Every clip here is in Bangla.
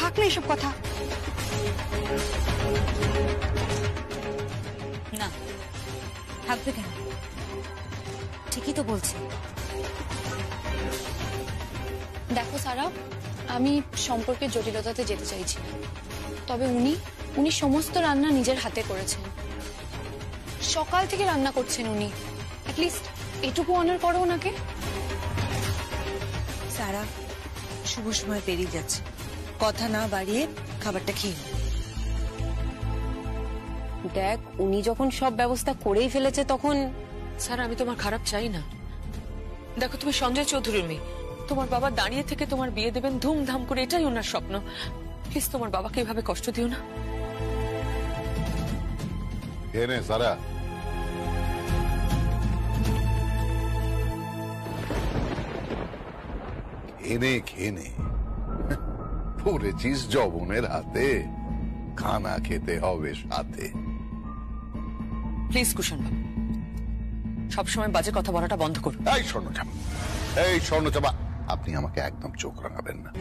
থাক না এসব কথা। না, থাকবে কেন? ঠিকই তো বলছে। দেখো সারা, আমি সম্পর্কের জটিলতাতে যেতে চাইছি না, তবে উনি সমস্ত রান্না নিজের হাতে করেছেন, সকাল থেকে রান্না করছেন উনি। অ্যাটলিস্ট এটুকু অনার করো ওনাকে। সারা, শুভ সময় পেরিয়ে যাচ্ছে, কথা না বাড়িয়ে খাবারটা খেয়ে নে। দেখ, উনি যখন সব ব্যবস্থা করেই ফেলেছে তখন। স্যার, আমি তোমার খারাপ চাই না। দেখো, তুমি সঞ্জয় চৌধুরীর মেয়ে, তোমার বাবা দাঁড়িয়ে থেকে তোমার বিয়ে দেবেন ধুমধাম করে, এটাই ওনার স্বপ্ন। প্লিজ তোমার বাবাকে এভাবে কষ্ট দিও না। সারা, খেয়ে নে, পড়েছিস যবনের হাতে, খানা খেতে হবে সাথে। প্লিজ কুশন বাবু, সবসময় বাজে কথা বলাটা বন্ধ করুন। এই স্বর্ণচাপা, আপনি আমাকে একদম চোখ রাঙাবেন না।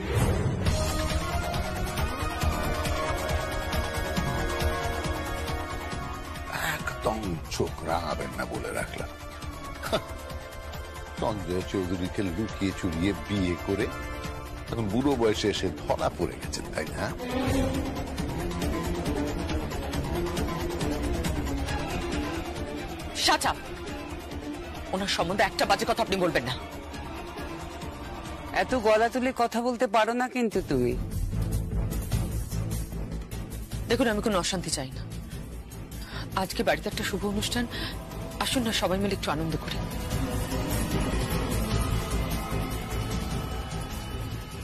একদম চোখ রাঙাবেন না বলে রাখলাম। সঞ্জয় চৌধুরীকে লুকিয়ে চুরিয়ে বিয়ে করে এখন বুড়ো বয়সে এসে ধরা পড়ে গেছেন, তাই না? Shut up! ওনার সম্বন্ধে একটা বাজে কথা আপনি বলবেন না। এত গলা তুলে কথা বলতে পারো না কিন্তু তুমি। দেখুন, আমি কোনো অশান্তি চাই না। আজকে বাড়িতে একটা শুভ অনুষ্ঠান, আসুন না সবাই মিলে একটু আনন্দ করি।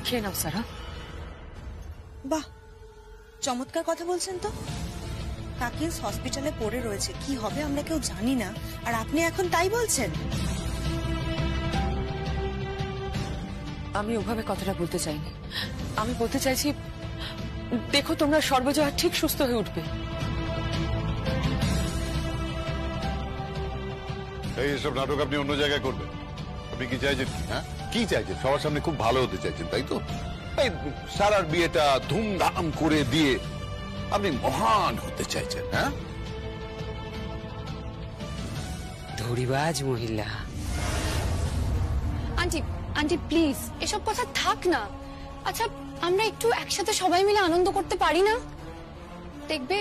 খেয়ে নাও সারা। বাহ, চমৎকার কথা বলছেন তো। কাকিন্স হসপিটালে পড়ে রয়েছে, কি হবে আমরা কেউ জানি না, আর আপনি এখন তাই বলছেন? আমি ওভাবে কথাটা বলতে চাইনি। আমি বলতে চাইছি, দেখো তোমরা সর্বজয়া ঠিক সুস্থ হয়ে উঠবে। এইসব নাটক আপনি অন্য জায়গায় করবেন। আপনি কি চাইছেন? হ্যাঁ, কি চাইছেন? সবার সামনে খুব ভালো হতে চাইছেন, তাই তো? এই সারার বিয়েটা ধুমধাম করে দিয়ে আপনি মহান হতে চাইছেন। হ্যাঁ, ধরিবাজ মহিলা। আন্টি আন্টি প্লিজ এসব কথা থাক না। আচ্ছা, আমরা একটু একসাথে সবাই মিলে আনন্দ করতে পারি না? দেখবে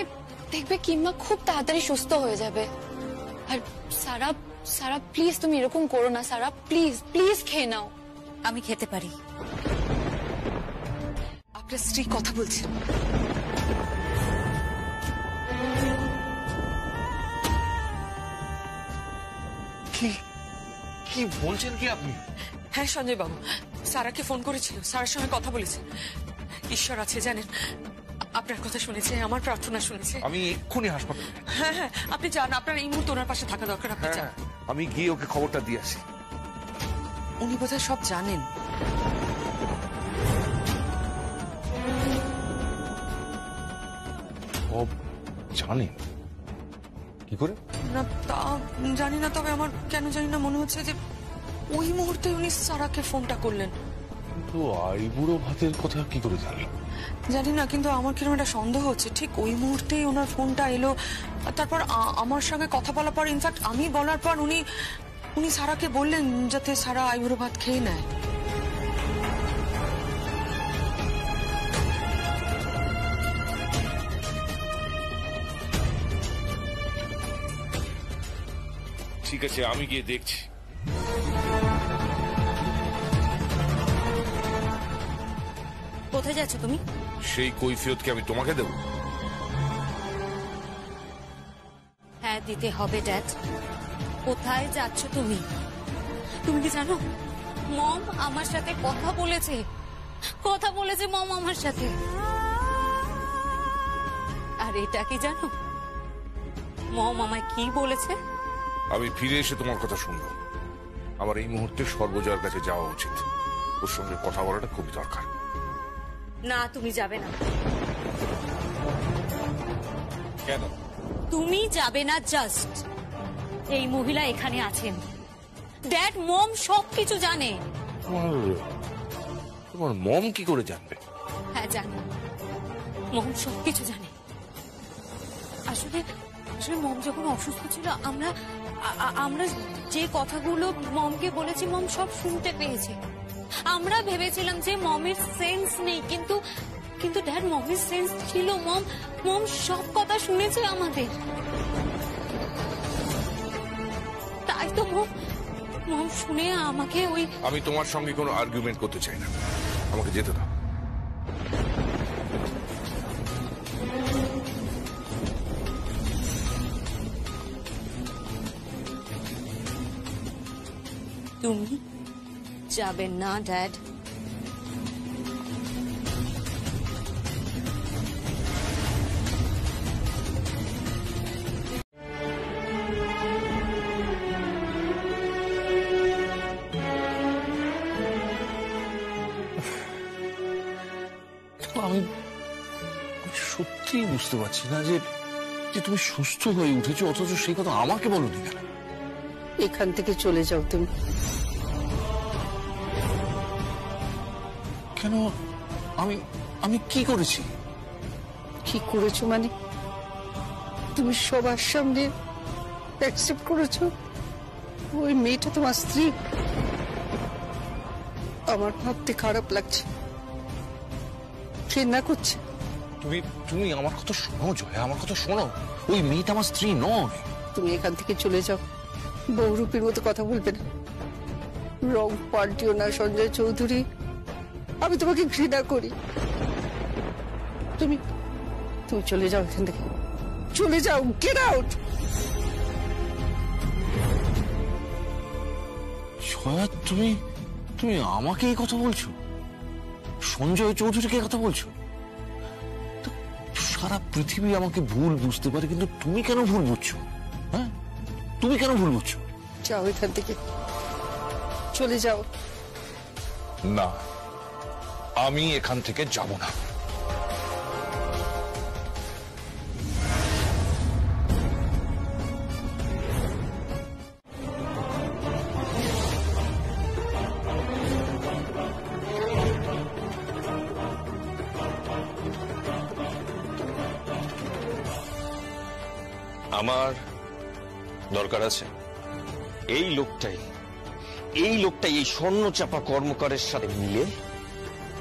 দেখবে কিম্মা খুব তাড়াতাড়ি সুস্থ হয়ে যাবে। আর সারা সারা প্লিজ তুমি এরকম করো না সারা, প্লিজ প্লিজ খেয়ে নাও। আমি খেতে পারি। আপনার স্ত্রী কথা বলছেন। কি বলছেন কি আপনি? হ্যাঁ সঞ্জয় বাবু, সারাকে ফোন করেছিল, সারার সঙ্গে কথা বলেছে। ঈশ্বর আছে জানেন, আপনার কথা শুনেছে, আমার প্রার্থনা শুনেছে। আমি এক্ষুনি হাসপাতালে। হ্যাঁ হ্যাঁ, আপনি যান, আপনার এই মুহূর্তে ওনার পাশে থাকা দরকার। আপনি যান। আমি গিয়ে ওকে খবরটা দিয়ে আসি। উনি বোধহয় সব জানেন। জানেন কি করে? না তা জানি না, তবে আমার কেন জানি না মনে হচ্ছে যে ওই মুহূর্তে উনি সারাকে ফোনটা করলেন। তো আইবুড়ো ভাতের কথা কি করে জানলেন? জানি না, কিন্তু আমার কিরকম একটা সন্দেহ হচ্ছে। ঠিক ওই মুহূর্তেই ওনার ফোনটা এলো, আর তারপর আমার সঙ্গে কথা বলার পর, ইনফ্যাক্ট আমি বলার পর উনি সারাকে বললেন যাতে সারা আইবুড়ো ভাত খেয়ে নেয়। ঠিক আছে, আমি গিয়ে দেখছি। কোথায় যাচ্ছ তুমি? সেই কৈফিয়ত কি আমি তোমাকে দেব? হ্যাঁ, দিতে হবে ড্যাড। কোথায় যাচ্ছ তুমি? তুমি কি জানো মম আমার সাথে কথা বলেছে মম আমার সাথে। আর এটা কি জানো মম আমায় কি বলেছে? আমি ফিরে এসে তোমার কথা শুনবো। আমার এই মুহূর্তে সর্বজয়ার কাছে যাওয়া উচিত, ওর সঙ্গে কথা বলাটা খুবই দরকার। না, তুমি যাবে না। কেন তুমি যাবে না? জাস্ট এই মহিলা এখানে আছেন, ড্যাড মম সবকিছু জানে। তোমার মম কি করে জানবে? হ্যাঁ জানি, মম সবকিছু জানে। আসলে আসলে মম যখন অসুস্থ ছিল আমরা যে কথাগুলো মমকে বলেছি মম সব শুনতে পেয়েছে। আমরা ভেবেছিলাম যে মমের সেন্স নেই, কিন্তু কিন্তু ড্যাড মমের সেন্স ছিল। মম সব কথা শুনেছে আমাদের। তাই তো মম শুনে আমাকে ওই আমি তোমার সঙ্গে কোনো আর্গুমেন্ট করতে চাই না, আমাকে যেতে দাও। তুমি যাবেন না ড্যাড? আমি সত্যি বুঝতে পারছি না যে যে তুমি সুস্থ হয়ে উঠেছো, অথচ সেই কথা আমাকে বলোনি কেন? এখান থেকে চলে যাও তুমি। কেন? আমি আমি কি করেছি? কি করেছো মানে? তুমি সবার সামনে অ্যাকসেপ্ট করেছো ওই মেয়েটা তোমার স্ত্রী? আমার ভাবতে খারাপ লাগছে, ঘৃণা করছে। তুমি তুমি আমার কথা শোনো জয়া, আমার কথা শোনো। ওই মেয়েটা আমার স্ত্রী নয়। তুমি এখান থেকে চলে যাও, বহুরূপীর মতো কথা বলবে না, রং পাল্টিও না সঞ্জয় চৌধুরী। আমি তোমাকে ঘৃণা করি। তুমি তুমি চলে যাও এখান থেকে, চলে যাও, গেট আউট। জয়া, তুমি তুমি আমাকে এই কথা বলছো? সঞ্জয় চৌধুরীকে কথা বলছো? তো সারা পৃথিবী আমাকে ভুল বুঝতে পারে, কিন্তু তুমি কেন ভুল বুঝছো? হ্যাঁ, তুমি কেন ভুল বুঝছো? যাও এখান থেকে, চলে যাও। না, আমি এখান থেকে যাব না। আমার দরকার আছে এই লোকটাই এই স্বর্ণচাপা কর্মকারের সাথে মিলে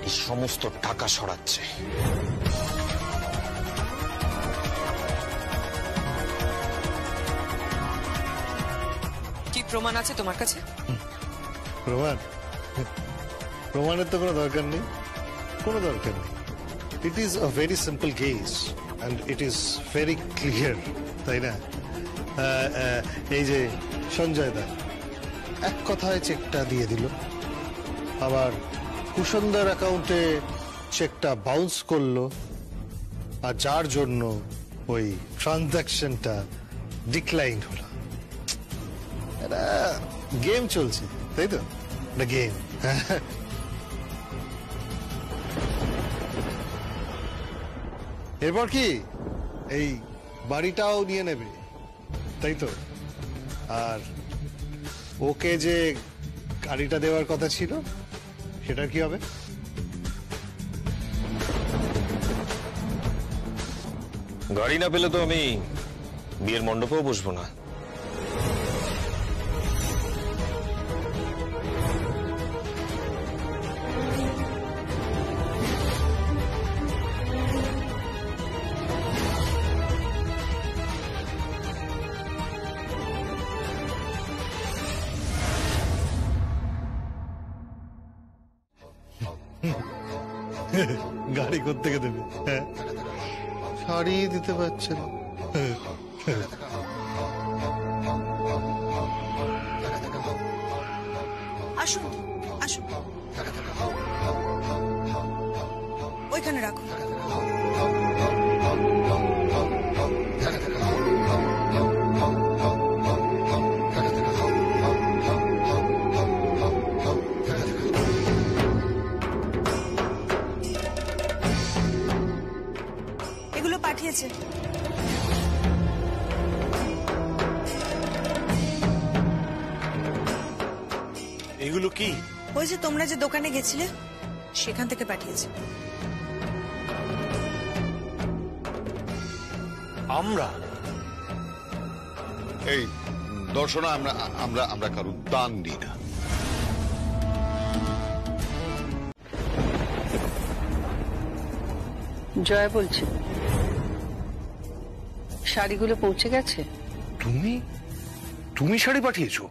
এই সমস্ত টাকা সরাচ্ছে। কি প্রমাণ আছে তোমার কাছে? প্রমাণের তো কোনো দরকার নেই, কোনো দরকার নেই। It is a very simple case and it is very clear, তাই না? এই যে সঞ্জয় দা এক কথায় চেকটা দিয়ে দিল, আবার কুসুন্দর অ্যাকাউন্টে চেকটা বাউন্স করলো, আর যার জন্য ওই ট্রানজাকশনটা ডিক্লাইন হলো। এটা গেম চলছে, তাই তো? এটা গেম। এরপর কি এই বাড়িটাও নিয়ে নেবে, তাই তো? আর ওকে যে গাড়িটা দেওয়ার কথা ছিল সেটার কি হবে? গাড়ি না পেলে তো আমি বিয়ের মণ্ডপেও বসবো না। গাড়ি কোত্থেকে দেবে? হ্যাঁ, শাড়ি দিতে পারছে না। আসুন আসুন, ওইখানে রাখুন। এগুলো পাঠিয়েছে। এগুলো কি? ওই যে তোমরা যে দোকানে গেছিলে সেখান থেকে পাঠিয়েছে। আমরা? এই দর্শনা, আমরা আমরা আমরা কারোর দান নিই না। জয়া বলছি, শাড়িগুলো পৌঁছে গেছে? তুমি শাড়ি পাঠিয়েছো?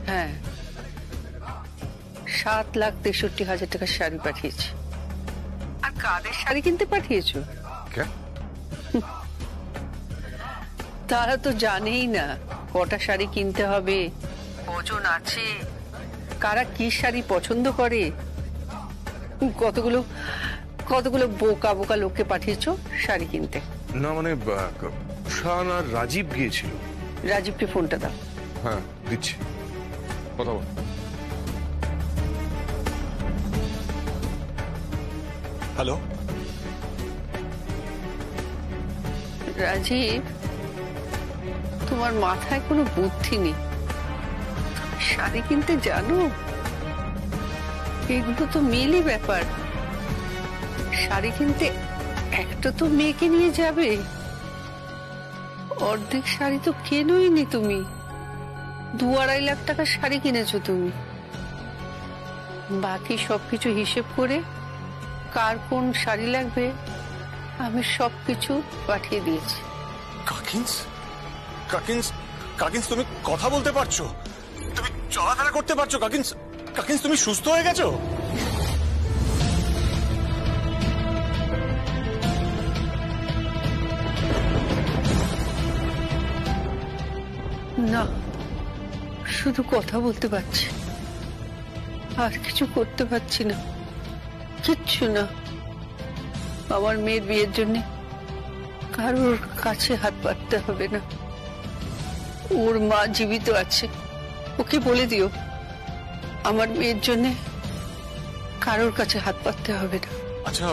হ্যাঁ, 7,63,000 টাকার শাড়ি পাঠিয়েছি। আর কাদের শাড়ি কিনতে পাঠিয়েছো? তারা তো জানেই না কটা শাড়ি কিনতে হবে, ওজন আছে, কারা কি শাড়ি পছন্দ করে। কতগুলো কতগুলো বোকা বোকা লোককে পাঠিয়েছো শাড়ি কিনতে। না মানে শান আর রাজীব গিয়েছিল। রাজীবকে ফোনটা দাও। হ্যাঁ দিচ্ছি, কথা বল। হ্যালো রাজীব, তোমার মাথায় কোনো বুদ্ধি নেই। শাড়ি কিনতে জানো? এগুলো তো মেয়েলি ব্যাপার। শাড়ি কিনতে একটা তো মেয়েকে নিয়ে যাবে। অর্ধেক শাড়ি তো কেনই নি তুমি। 2-2.5 লাখ টাকার শাড়ি কিনেছো তুমি। বাকি সবকিছু হিসেব করে কার কোন শাড়ি লাগবে আমি সবকিছু পাঠিয়ে দিয়েছি। কাকিন্স, কাকিন্স, কাকিন্স তুমি কথা বলতে পারছো? তুমি চলাফেরা করতে পারছো? কাকিন্স, কাকিন্স তুমি সুস্থ হয়ে গেছো? না, শুধু কথা বলতে পারছি, আর কিছু করতে পারছি না, কিচ্ছু না। আমার মেয়ের বিয়ের জন্য কারোর কাছে হাত পাততে হবে না। ওর মা জীবিত আছে, ওকে বলে দিও আমার মেয়ের জন্য কারোর কাছে হাত পাততে হবে না। আচ্ছা,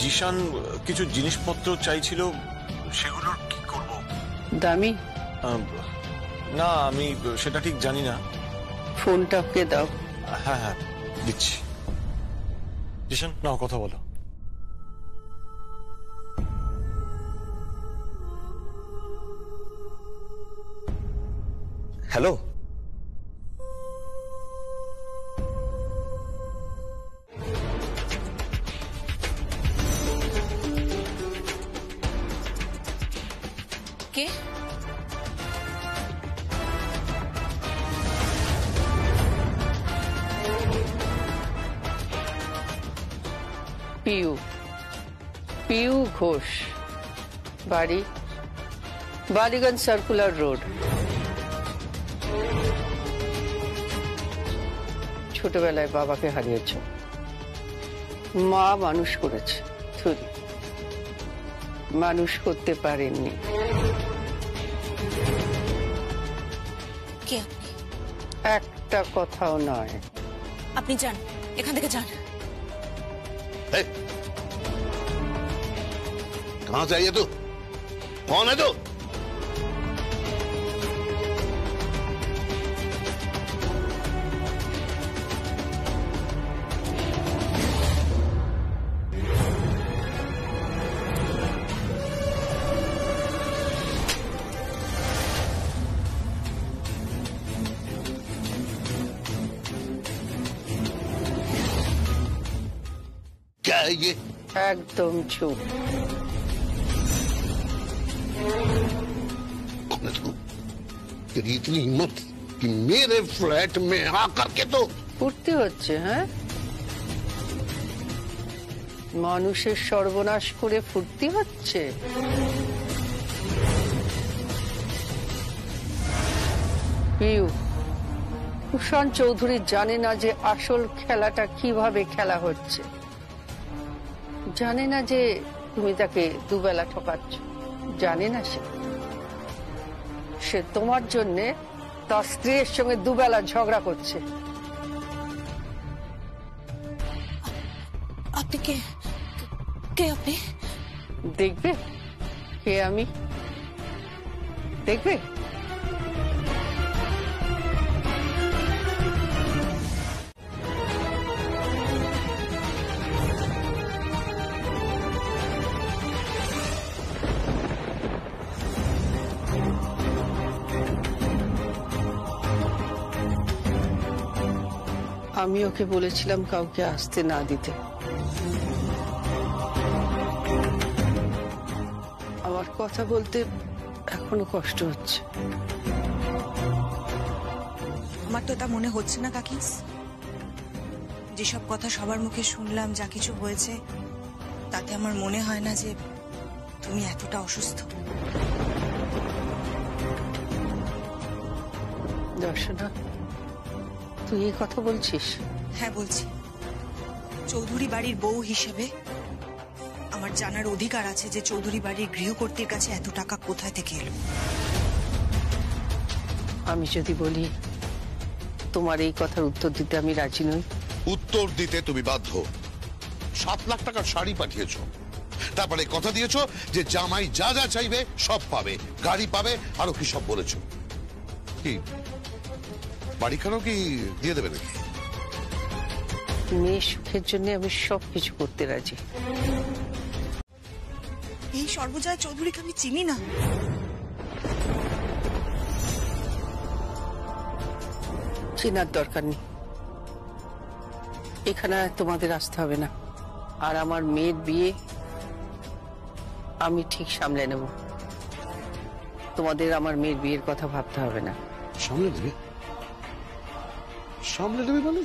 জিশান কিছু জিনিসপত্র চাইছিল, সেগুলোর কি করব? দামি? না, আমি সেটা ঠিক জানি না। ফোনটা ওকে দাও। হ্যাঁ হ্যাঁ দিচ্ছি। জিশান নাও, কথা বলো। হ্যালো, কে? পিউ, পিউ ঘোষ, বাড়ি বালিগঞ্জ সার্কুলার রোড। ছোটবেলায় বাবাকে হারিয়েছ, মা মানুষ করেছে, থুরি মানুষ করতে পারেননি। কে আপনি? একটা কথাও নয়। আপনি যান, এখান থেকে যান। कहां से आई है तू? कौन है तू? क्या है ये? একদম চুপ। कौन है तू? तेरी इतनी हिम्मत कि मेरे फ्लैट में आकर के तो উঠতে হচ্ছে? হ্যাঁ, মানুষের সর্বনাশ করে ফুর্তি হচ্ছে। পিউ, কুষাণ চৌধুরী জানে না যে আসল খেলাটা কিভাবে খেলা হচ্ছে, জানে না যে তুমি তাকে দুবেলা ঠকাচ্ছ, জানে না। সে তোমার জন্য তার স্ত্রীর সঙ্গে দুবেলা ঝগড়া করছে। আপনি কে কে আপনি? দেখবে কে আমি? দেখবে? আমি ওকে বলেছিলাম কাউকে আসতে না দিতে। আমার কথা বলতে এখনো কষ্ট হচ্ছে। আমার তো তা মনে হচ্ছে না কাকিস। যেসব কথা সবার মুখে শুনলাম, যা কিছু হয়েছে, তাতে আমার মনে হয় না যে তুমি এতটা অসুস্থ। দর্শনা, তুই এই কথা বলছিস? হ্যাঁ বলছি। চৌধুরী বাড়ির বউ হিসেবে আমার জানার অধিকার আছে যে চৌধুরী বাড়ির গৃহকর্ত্রীর কাছে এত টাকা কোথায় থেকে এলো। আমি যদি বলি তোমার এই কথার উত্তর দিতে আমি রাজি নই। উত্তর দিতে তুমি বাধ্য। 7 লাখ টাকার শাড়ি পাঠিয়েছো, তারপরে কথা দিয়েছো যে জামাই যা যা চাইবে সব পাবে, গাড়ি পাবে, আরো কি সব বলেছো। কি বাড়িখানেও কি দিয়ে দেবে নাকি? মেয়ের সুখের জন্য আমি সবকিছু করতে রাজি। এই সর্বজয়া চৌধুরীকে আমি চিনি না। চেনার দরকার নেই, এখানে তোমাদের আসতে হবে না। আর আমার মেয়ের বিয়ে আমি ঠিক সামলে নেব। তোমাদের আমার মেয়ের বিয়ের কথা ভাবতে হবে না। সামলে দেবে? সামলে দেবে মানে?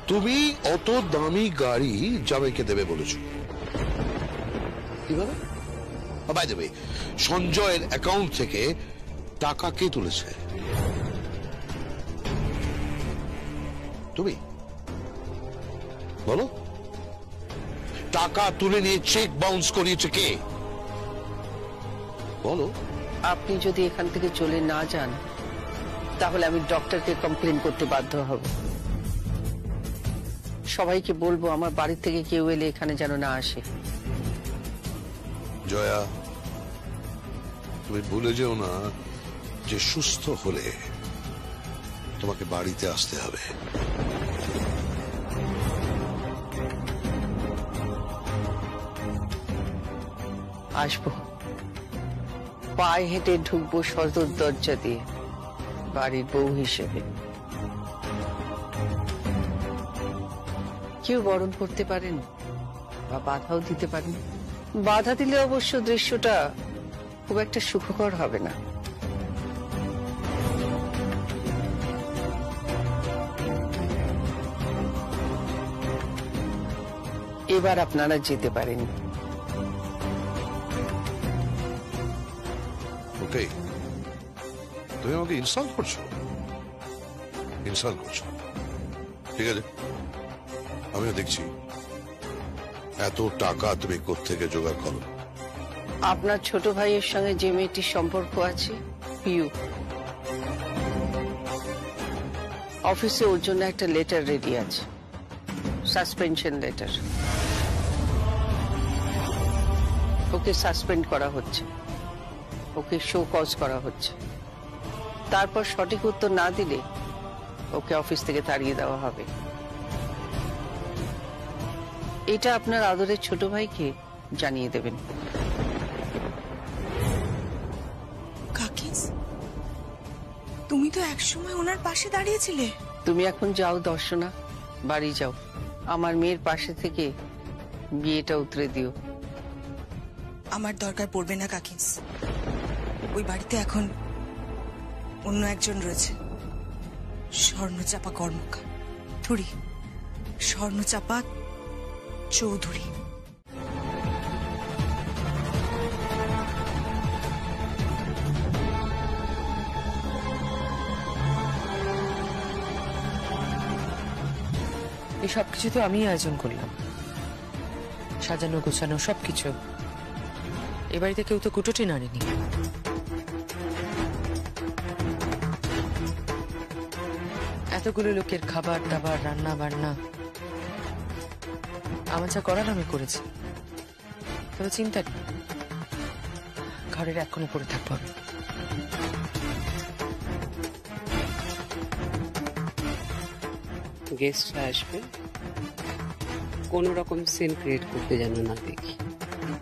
তুমি অত দামি গাড়ি জামাইকে দেবে বলেছো, কিভাবে? বাই দেবে, সঞ্জয়ের অ্যাকাউন্ট থেকে টাকা কে তুলেছে? তুমি বলো। টাকা তুলে নিয়ে চেক বাউন্স করিয়েছে কে? বলো। আপনি যদি এখান থেকে চলে না যান তাহলে আমি ডক্টরকে কমপ্লেন করতে বাধ্য হব। সবাইকে বলবো আমার বাড়ি থেকে কেউ এলে এখানে যেন না আসে। জয়া, তুমি ভুলে যেও না যে সুস্থ হলে তোমাকে বাড়িতে আসতে হবে। আসবো, পায়ে হেঁটে ঢুকবো সদর দরজা দিয়ে, বাড়ির বউ হিসেবে। কেউ বরণ করতে পারেন বা বাধাও দিতে পারেন। বাধা দিলে অবশ্য দৃশ্যটা খুব একটা সুখকর হবে না। এবার আপনারা যেতে পারেন। ওকে, তুমি আমাকে ইনসাল্ট করছো? ইনসাল্ট করছো, ঠিক আছে, আমিও দেখছি এত টাকা তুমি কোত্থেকে জোগাড় করো। আপনার ছোট ভাইয়ের সঙ্গে যে মেয়েটির সম্পর্ক আছে, পিউ, অফিসে ওর জন্য একটা লেটার রেডি আছে, সাসপেনশন লেটার। ওকে সাসপেন্ড করা হচ্ছে, ওকে শো কজ করা হচ্ছে। তারপর সঠিক উত্তর না দিলে ওকে অফিস থেকে তাড়িয়ে দেওয়া হবে। এটা আপনার আদরের ছোট ভাইকে জানিয়ে দেবেন। কাকিস, তুমি তো একসময় ওনার পাশে দাঁড়িয়েছিলে। তুমি এখন যাও দর্শনা, বাড়ি যাও। আমার মেয়ের পাশে থেকে বিয়েটা উতরে দিও। আমার দরকার পড়বে না কাকিস। ওই বাড়িতে এখন অন্য একজন রয়েছে, স্বর্ণচাপা কর্মকার। থুড়ি স্বর্ণচাপা চৌধুরী। এই সবকিছু তো আমি আয়োজন করলাম, সাজানো গোছানো সবকিছু। এ বাড়িতে কেউ তো কুটোটি নাড়েনি। এতগুলো লোকের খাবার দাবার, রান্না বান্না, আমার যা করার আমি করেছি, তবে চিন্তা নেই, ঘরের এক কোণে পড়ে থাকবো আমি। গেস্টরা আসবে, কোন রকম সিন ক্রিয়েট করতে যেন না দেখি।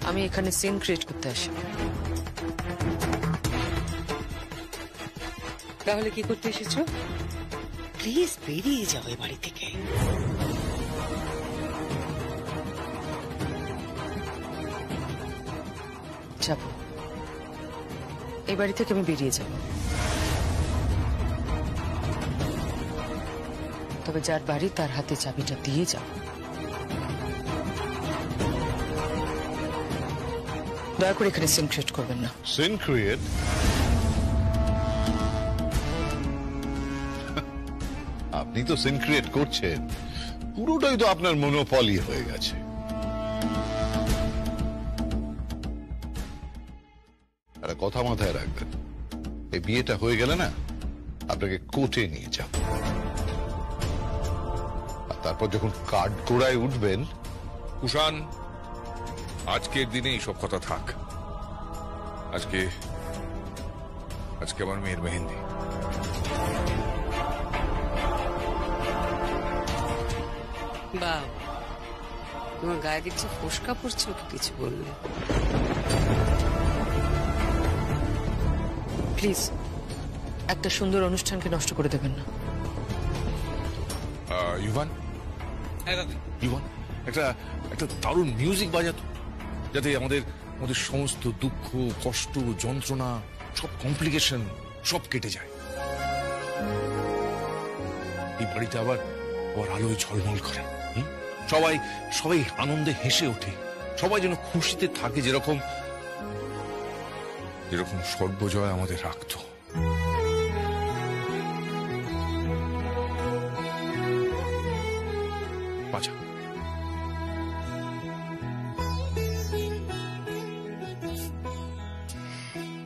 আমি এখানে সিন ক্রিয়েট করতে আসি। তাহলে কি করতে এসেছো? প্লিজ বেরিয়ে যাও এই বাড়ি থেকে। যাব, এই বাড়ি থেকে আমি বেরিয়ে যাব, তবে যার বাড়ি তার হাতে চাবিটা দিয়ে যাব। দয়া করে এখানে সিন ক্রিয়েট করবেন না। Scene create? আপনি তো সিন ক্রিয়েট করছেন, পুরোটাই তো আপনার মনোপলি হয়ে গেছে। একটা কথা মাথায় রাখবেন, এই বিয়েটা হয়ে গেলে না আপনাকে কোর্টে নিয়ে যাব, আর তারপর যখন কাঠ গোড়ায় উঠবেন। কুষাণ, আজকের দিনে এইসব কথা থাক। আজকে আমার মেয়ের মেহেন্দি। বাহ, তোমার গায়ে দেখছি ফোসকা পড়ছে, ওকে কিছু বললে? প্লিজ একটা সুন্দর অনুষ্ঠানকে নষ্ট করে দেবেন না। ইভান, ইভান, একটা দারুণ মিউজিক বাজাতো, যাতে আমাদের সমস্ত দুঃখ, কষ্ট, যন্ত্রণা, সব কমপ্লিকেশন সব কেটে যায়। এই বাড়িতে আবার আলোয় ঝলমল করে, সবাই আনন্দে হেসে ওঠে, সবাই যেন খুশিতে থাকে, যেরকম সর্বজয় আমাদের রাখতো। বাঁচা।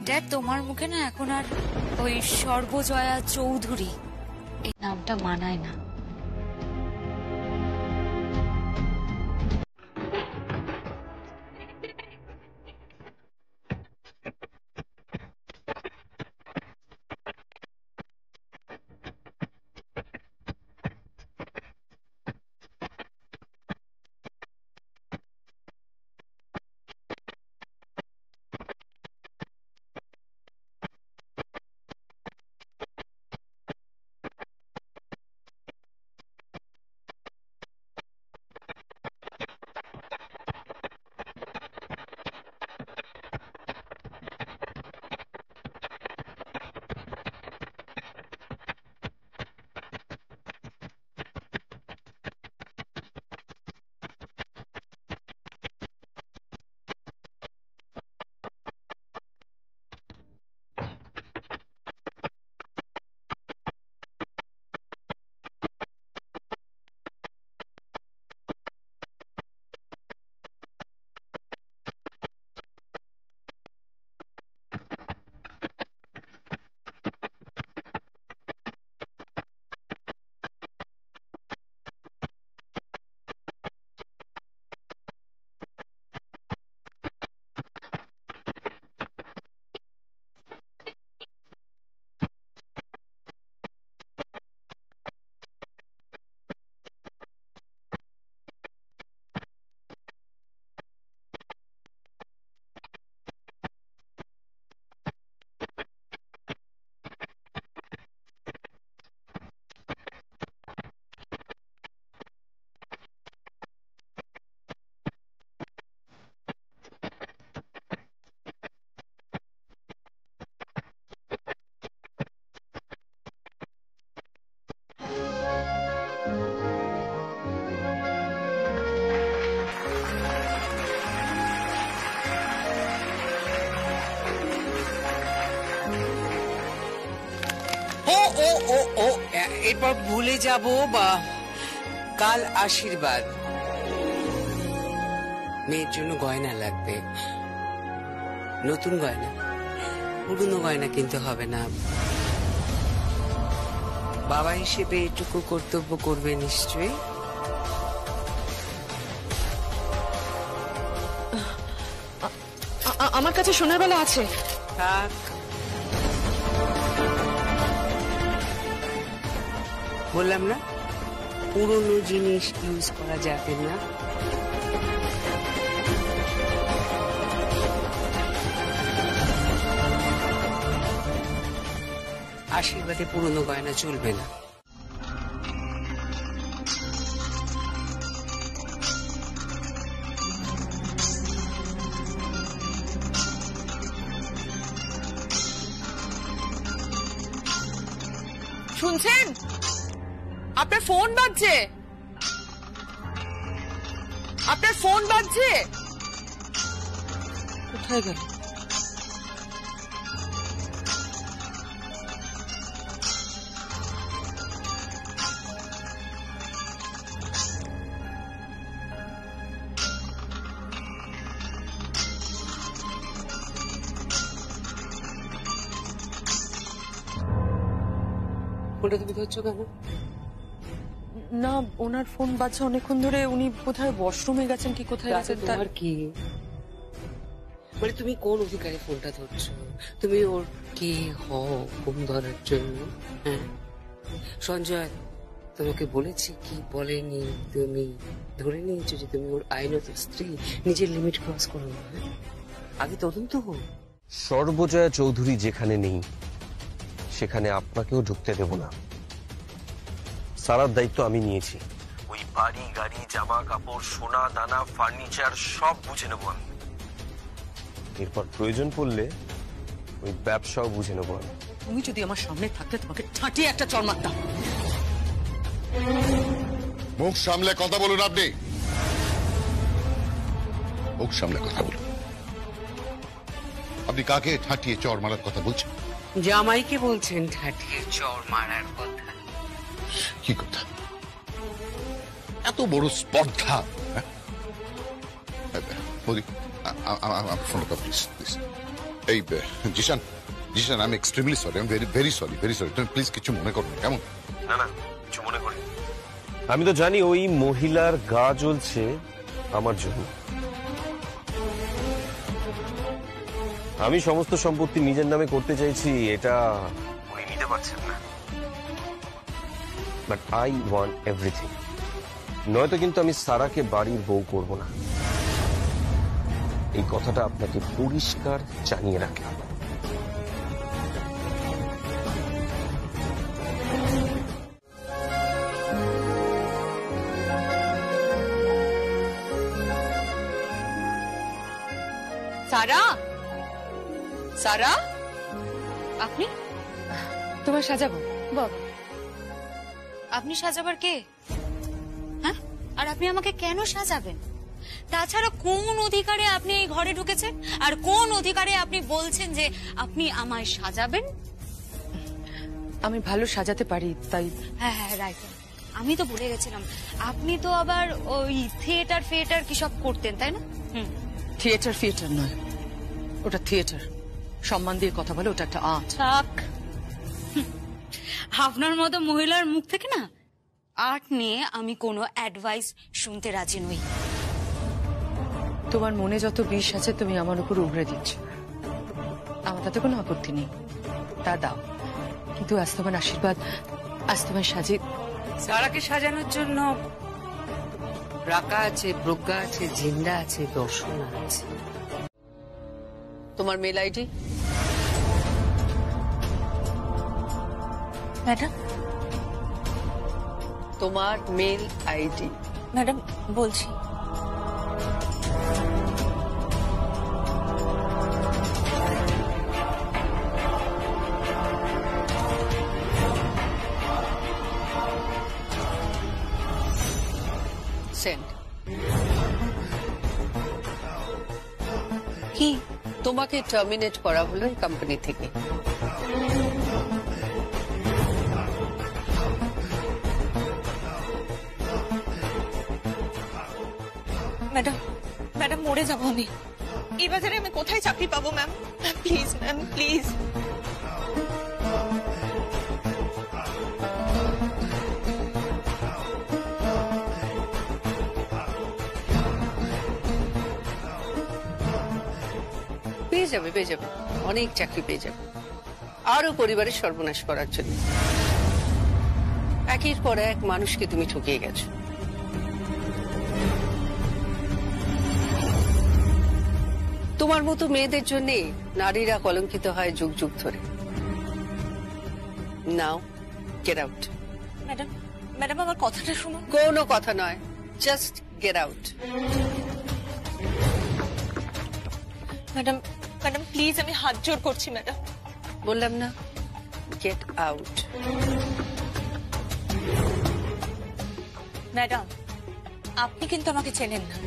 ড্যাড, তোমার মুখে না এখন আর ওই সর্বজয়া চৌধুরী এই নামটা মানায় না। এরপর ভুলে যাব বা কাল আশীর্বাদ। মেয়ের জন্য গয়না লাগবে, নতুন গয়না, পুরনো গয়না কিনতে হবে না। বাবা হিসেবে এটুকু কর্তব্য করবে নিশ্চয়ই। আমার কাছে সোনার বালা আছে। থাক, বললাম না পুরনো জিনিস ইউজ করা যাবে না। আশীর্বাদে পুরনো গয়না চলবে না। শুনছেন? আপনার ফোন বাজছে, আপনার ফোন বাজছে। কোথায় গেল? ফোনটা তুমি ধরছো কেন? না, ওনার ফোন বাজছে অনেকক্ষণ ধরে। উনি কোথায় ওয়াশরুমে গেছেন কি কোথায় গেছেন তোমার কি মানে তুমি কোন অধিকারে ফোনটা ধরছো? তুমি ওর কে হও ফোন ধরার জন্য? হ্যাঁ সঞ্জয় তোমাকে বলেছি কি বলেনি? তুমি ধরে নিয়েছো যে তুমি ওর আইনত স্ত্রী, নিজের লিমিট ক্রস করো না। আগে তদন্ত হোক। সর্বজয়া চৌধুরী যেখানে নেই সেখানে আপনাকেও ঢুকতে দেব না। সারার দায়িত্ব আমি নিয়েছি। ওই বাড়ি গাড়ি জামা কাপড় সোনা দানা ফার্নিচার সব বুঝে নেব আমি। এরপর প্রয়োজন পড়লে ওই ব্যবসাও বুঝে নেব আমি। তুমি যদি আমার সামনে থাকতে তোমাকে ঠাঁটিয়ে একটা চড় মারতাম। মুখ সামলে কথা বলুন আপনি, মুখ সামলে কথা বলুন। আপনি কাকে ঠাঁটিয়ে চড় মারার কথা বলছেন? জামাইকে বলছেন ঠাটিয়ে চড় মারার কথা। কি কথা? এত বড় স্পর্ধা? ফোনটা প্লিজ প্লিজ। এই Zeeshan, Zeeshan I am extremely sorry, I am very sorry, very sorry. তুমি প্লিজ কিছু মনে করো না, কেমন? না না, কিছু মনে করি। আমি তো জানি ওই মহিলার গা জ্বলছে আমার জন্য। আমি সমস্ত সম্পত্তি নিজের নামে করতে চাইছি, এটা উনি নিতে পারছেন না। But I want everything. নয়তো কিন্তু আমি সারাকে বাড়ির বউ করব না। এই কথাটা আপনাকে পরিষ্কার জানিয়ে রাখলাম। সারা, সারা, আপনি? তোমার সাজাবো। বাবা, আপনি সাজাবার কে? হ্যাঁ, আর আপনি আমাকে কেন সাজাবেন? তাছাড়া কোন অধিকারে আপনি এই ঘরে ঢুকেছেন, আর কোন অধিকারে আপনি বলছেন যে আপনি আমায় সাজাবেন? আমি ভালো সাজাতে পারি তাই। হ্যাঁ হ্যাঁ রাইট, আমি তো ভুলে গেছিলাম। আপনি তো আবার ওই থিয়েটার ফিয়েটার কি সব করতেন, তাই না? থিয়েটার ফিয়েটার নয়, ওটা থিয়েটার। সম্মান দিয়ে কথা বলে, ওটা একটা আর্ট। থাক, আপনার মতো মহিলার মুখ থেকে না আর্ট নিয়ে আমি কোনো অ্যাডভাইস শুনতে রাজি নই। তোমার মনে যত বিষ আছে তুমি আমার উপর উগড়ে দিচ্ছ। আমার তাতে কোনো আপত্তি নেই, তা দাও। কিন্তু আজ তোমার আশীর্বাদ, আজ তোমার সাজে। সারাকে সাজানোর জন্য রাকা আছে, প্রজ্ঞা আছে, জিন্দা আছে, দর্শনা আছে। তোমার মেল আইডি? ম্যাডাম, তোমার মেল আইডি? ম্যাডাম বলছি। সেন্ড। কি? তোমাকে টার্মিনেট করা হলো এই কোম্পানি থেকে। ম্যাডাম, ম্যাডাম মরে যাবো আমি। এই বাজারে আমি কোথায় চাকরি পাবো ম্যাম? Please ma'am, please. পেয়ে যাবে পেয়ে যাবে, অনেক চাকরি পেয়ে যাবে, আরো পরিবারের সর্বনাশ করার জন্য। একের পর এক মানুষকে তুমি ঠকিয়ে গেছো। তোমার মতো মেয়েদের জন্য নারীরা কলঙ্কিত হয় যুগ যুগ ধরে। নাও গেট আউট। ম্যাডাম ম্যাডাম আমার কথাটা শুনুন। কোনো কথা নয়, just get out. Madam madam please, আমি হাত জোড় করছি ম্যাডাম। বললাম না, গেট আউট। ম্যাডাম আপনি কিন্তু আমাকে চেনেন না।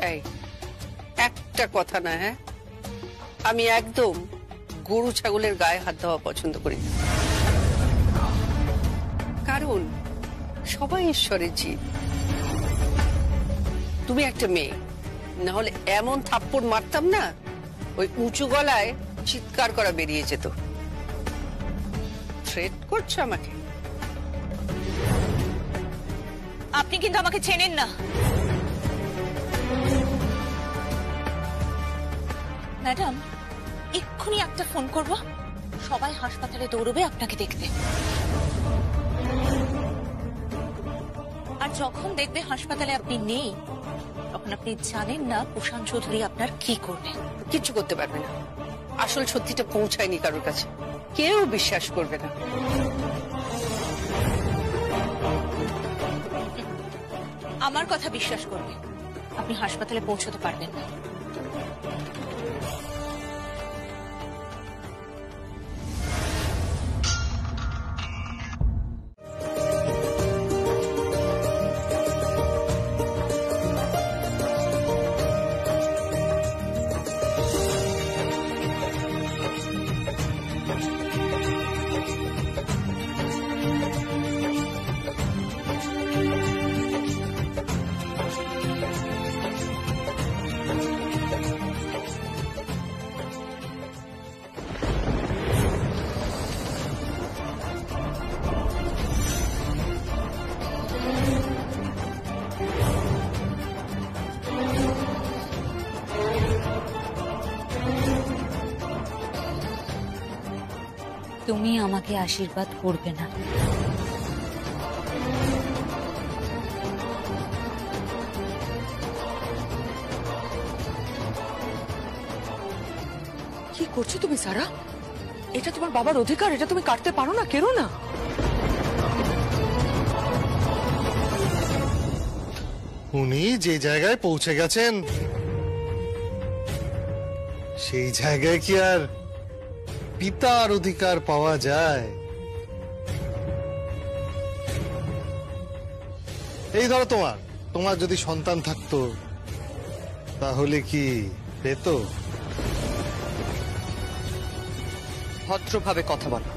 এই একটা কথা না, হ্যাঁ, আমি একদম গরু ছাগলের গায়ে হাত দেওয়া পছন্দ করি না। কারণ সবাই ঈশ্বরের জীব। তুমি একটা মেয়ে, না হলে এমন থাপ্পড় মারতাম না, ওই উঁচু গলায় চিৎকার করা বেরিয়ে যেত। থ্রেট করছো আমাকে? আপনি কিন্তু আমাকে চেনেন না। ম্যাডাম এক্ষুনি একটা ফোন করব, সবাই হাসপাতালে দৌড়বে আপনাকে দেখতে। আর যখন দেখবে হাসপাতালে আপনি নেই, তখন আপনি জানেন না প্রশান্ত চৌধুরী আপনার কি করবে। কিচ্ছু করতে পারবে না। আসল সত্যিটা পৌঁছায়নি কারোর কাছে, কেউ বিশ্বাস করবে না। আমার কথা বিশ্বাস করবে, আপনি হাসপাতালে পৌঁছতে পারবেন না। তুমি আমাকে আশীর্বাদ করবে না। কি করছো তুমি সারা? এটা তোমার বাবার অধিকার, এটা তুমি কাটতে পারো না, কেন না? উনি যে জায়গায় পৌঁছে গেছেন, সেই জায়গায় কি আর পিতার অধিকার পাওয়া যায়? এই ধরো তোমার যদি সন্তান থাকতো, তাহলে কি পেত? ভদ্রভাবে কথা বলো।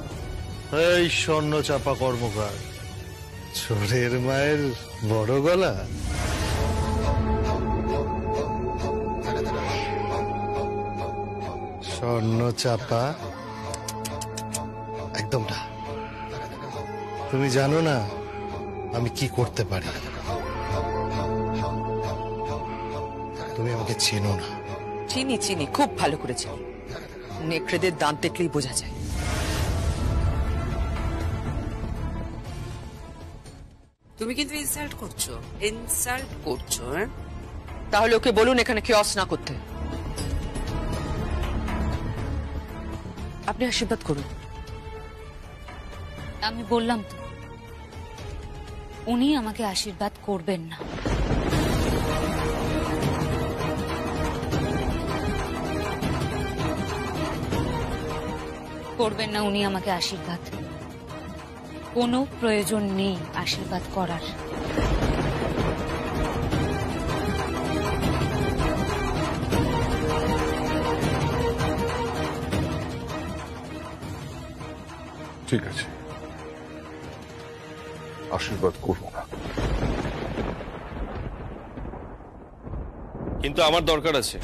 এই স্বর্ণচাপা কর্মকার, চোরের মায়ের বড় গলা। স্বর্ণচাপা একদম না। তুমি জানো না আমি কি করতে পারি। তুমি আমাকে চেনো না। চিনি, খুব ভালো করে চিনি। নেকড়েদের দাঁত দেখলেই বোঝা যায়। তুমি কিন্তু ইনসাল্ট করছো, হ্যাঁ? তাহলে ওকে বলুন এখানে কিয়স না করতে। আপনি আশীর্বাদ করুন। আমি বললাম তো, উনি আমাকে আশীর্বাদ করবেন না। করবেন না উনি আমাকে আশীর্বাদ। কোনো প্রয়োজন নেই আশীর্বাদ করার। ঠিক আছে, আশীর্বাদ করবো না। কিন্তু আমার দরকার আছে।